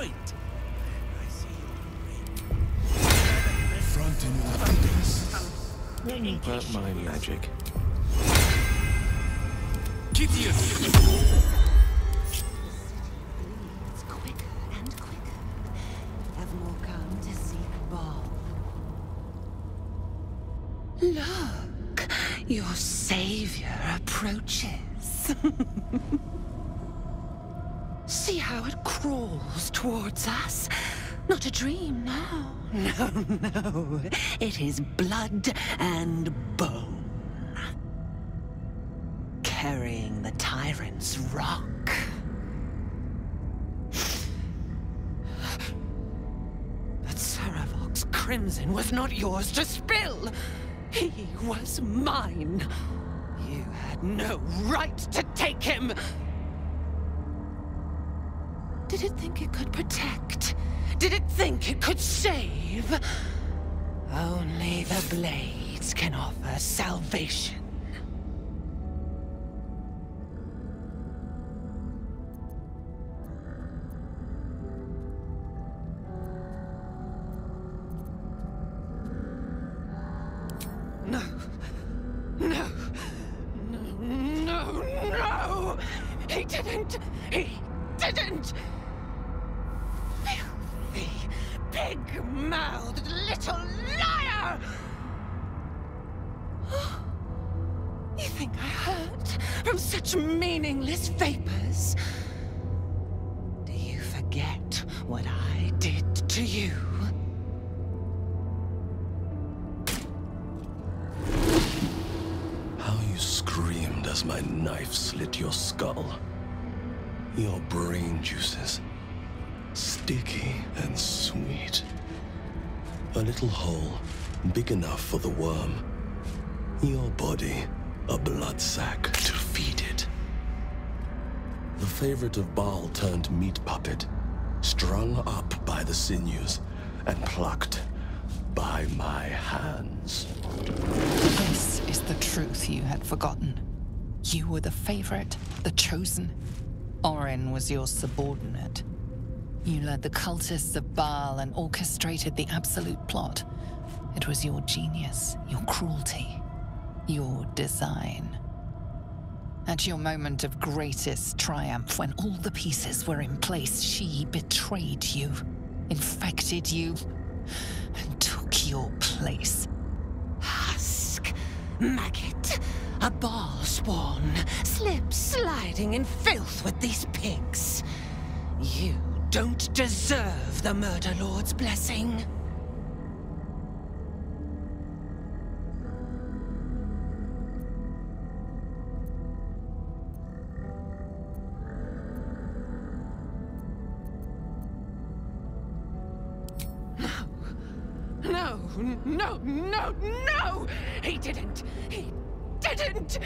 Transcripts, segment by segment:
fight! I see you. Front in evidence. But my magic. Gideon! It's quicker and quicker. Have more come to see Baal. Look, your savior approaches. See how it crawls towards us? Not a dream now. No, no. It is blood and bone. Carrying the tyrant's rock. But Saravok's crimson was not yours to spill. He was mine. You had no right to take him. Did it think it could protect? Did it think it could save? Only the blades can offer salvation. No. No. No, no, no! He didn't! He didn't! Filthy, big-mouthed little liar! You think I hurt from such meaningless vapors? Do you forget what I did to you? How you screamed as my knife slit your skull. Your brain juices, sticky and sweet. A little hole, big enough for the worm. Your body, a blood sack to feed it. The favorite of Baal turned meat puppet, strung up by the sinews and plucked by my hands. This is the truth you had forgotten. You were the favorite, the chosen. Orin was your subordinate. You led the cultists of Baal and orchestrated the absolute plot. It was your genius, your cruelty, your design. At your moment of greatest triumph, when all the pieces were in place, she betrayed you, infected you, and took your place. Husk, maggot, a Baal spawn, sliding in filth with these pigs. You don't deserve the Murder Lord's blessing. No, no, no, no! He didn't! He didn't!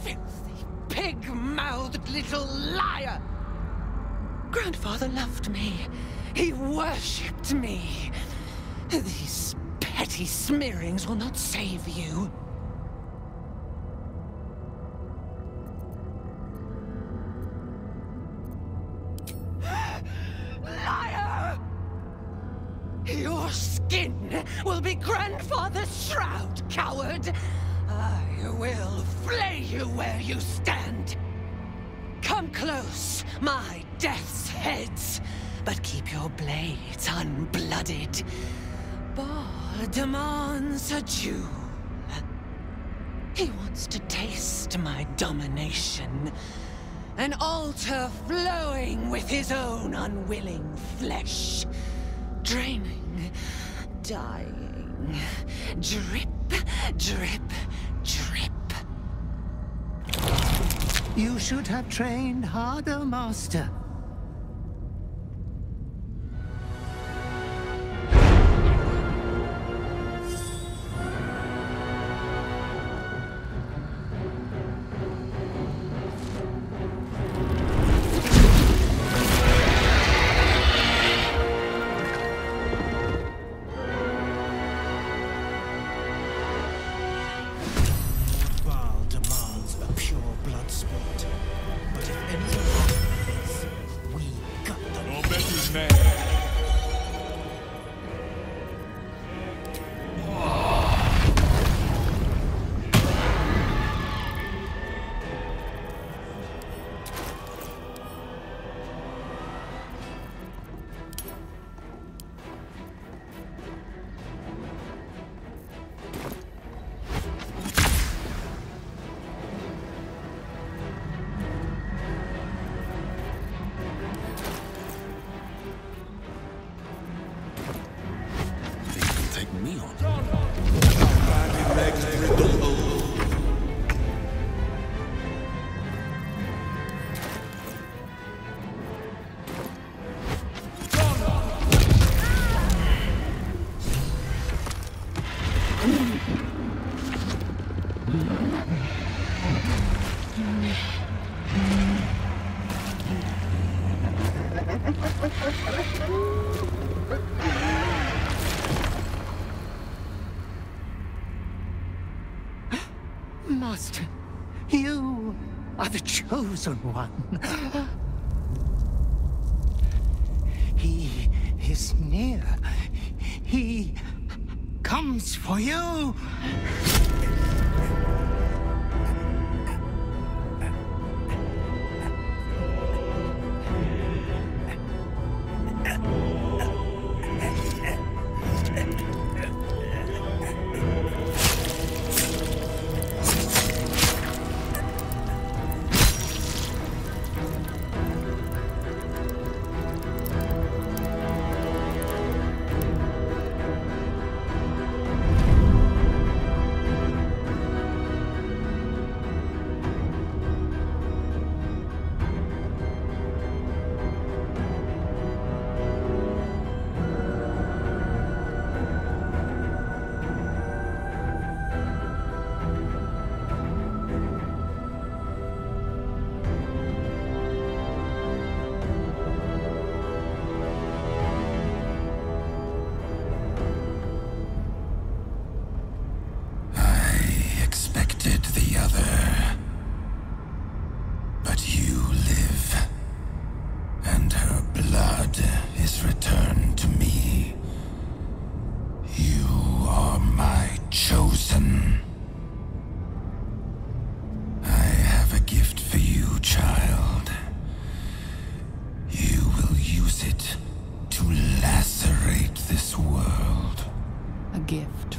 Filthy, pig-mouthed little liar! Grandfather loved me. He worshipped me. These petty smearings will not save you. Liar! Your skin will be Grandfather's shroud, coward! I will flay you where you stand! Come close, my death's heads, but keep your blades unblooded. Baal demands a jewel. He wants to taste my domination. An altar flowing with his own unwilling flesh. Draining, dying, drip, drip, drip. You should have trained harder, Master. Baal demands a pure blood sport. But if anything happens, we got them. Your bet is man. Take me on. Master, you are the chosen one. He is near. He comes for you.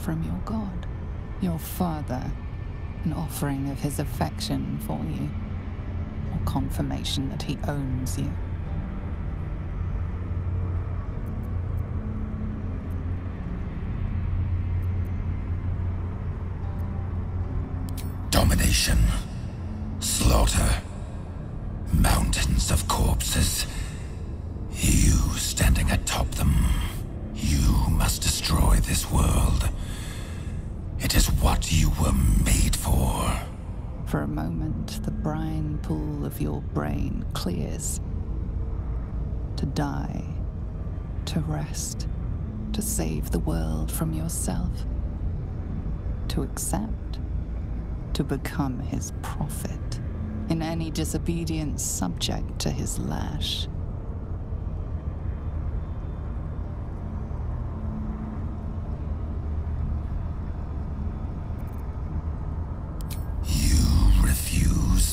From your God, your Father, an offering of his affection for you, or confirmation that he owns you. Domination, slaughter, mountains of corpses. You standing atop them. You must destroy this world. It is what you were made for. For a moment, the brine pool of your brain clears. To die, to rest, to save the world from yourself. To accept, to become his prophet, in any disobedience subject to his lash.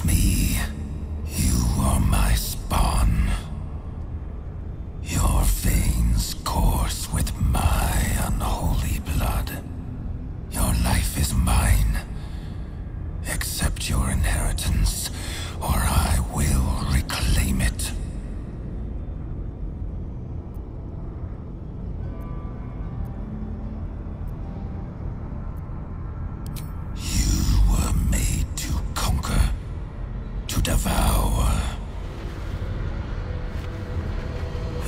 Me. You are my spawn. Your veins course with my unholy blood. Your life is mine. Accept your inheritance, or I will reclaim it. Devour.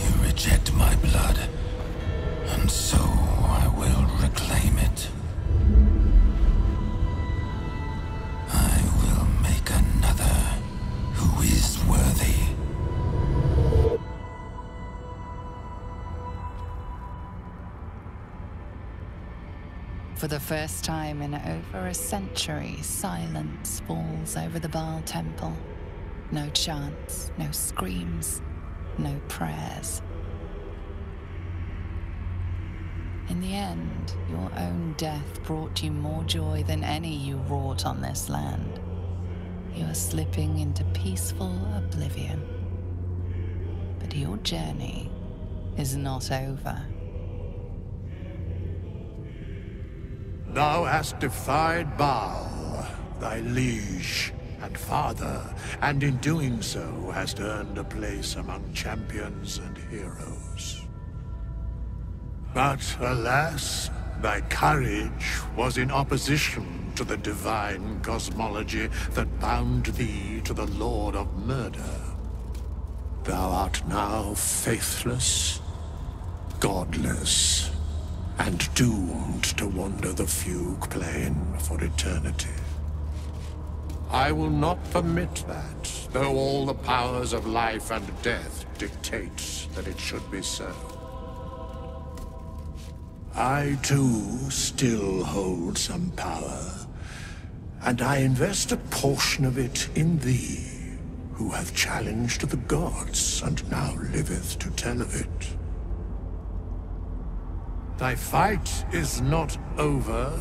You reject my blood, and so I will reclaim it. I will make another who is worthy. For the first time in over a century, silence falls over the Baal temple. No chants, no screams, no prayers. In the end, your own death brought you more joy than any you wrought on this land. You are slipping into peaceful oblivion. But your journey is not over. Thou hast defied Baal, thy liege and father, and in doing so hast earned a place among champions and heroes. But alas, thy courage was in opposition to the divine cosmology that bound thee to the Lord of Murder. Thou art now faithless, godless, and doomed to wander the fugue plane for eternity. I will not permit that, though all the powers of life and death dictate that it should be so. I, too, still hold some power, and I invest a portion of it in thee, who hath challenged the gods and now liveth to tell of it. Thy fight is not over,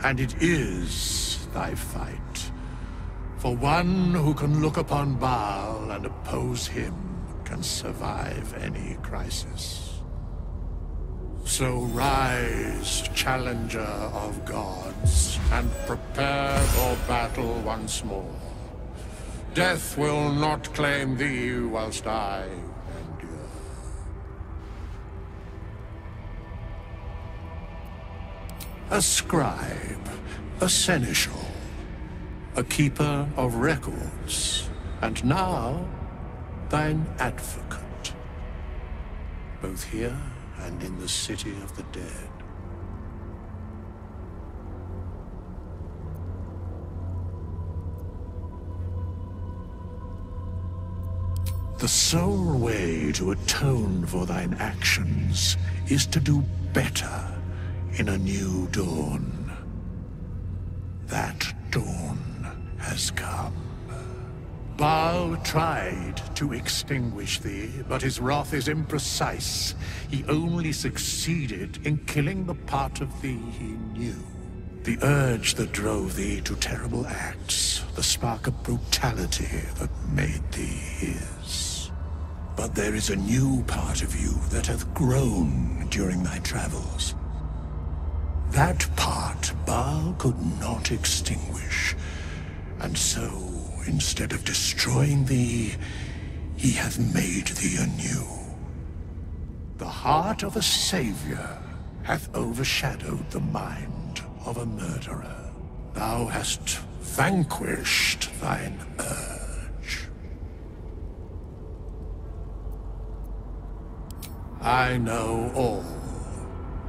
and it is thy fight. For one who can look upon Baal and oppose him can survive any crisis. So rise, challenger of gods, and prepare for battle once more. Death will not claim thee whilst I endure. A scribe, a seneschal, a keeper of records, and now thine advocate, both here and in the city of the dead. The sole way to atone for thine actions is to do better in a new dawn. That dawn has come. Baal tried to extinguish thee, but his wrath is imprecise. He only succeeded in killing the part of thee he knew. The urge that drove thee to terrible acts, the spark of brutality that made thee his. But there is a new part of you that hath grown during thy travels. That part Baal could not extinguish, and so, instead of destroying thee, he hath made thee anew. The heart of a savior hath overshadowed the mind of a murderer. Thou hast vanquished thine urge. I know all,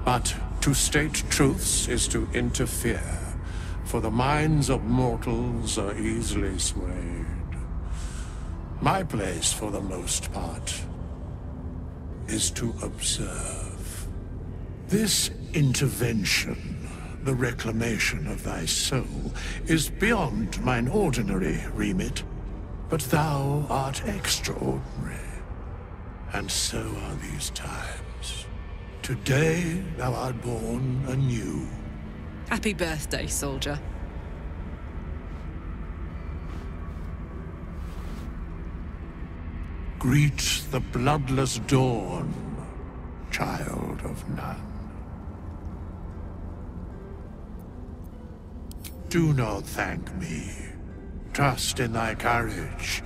but to state truths is to interfere, for the minds of mortals are easily swayed. My place, for the most part, is to observe. This intervention, the reclamation of thy soul, is beyond mine ordinary remit, but thou art extraordinary, and so are these times. Today thou art born anew. Happy birthday, soldier. Greet the bloodless dawn, child of none. Do not thank me. Trust in thy courage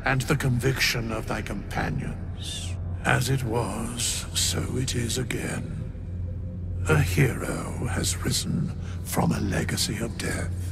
and the conviction of thy companions. As it was, so it is again. A hero has risen from a legacy of death.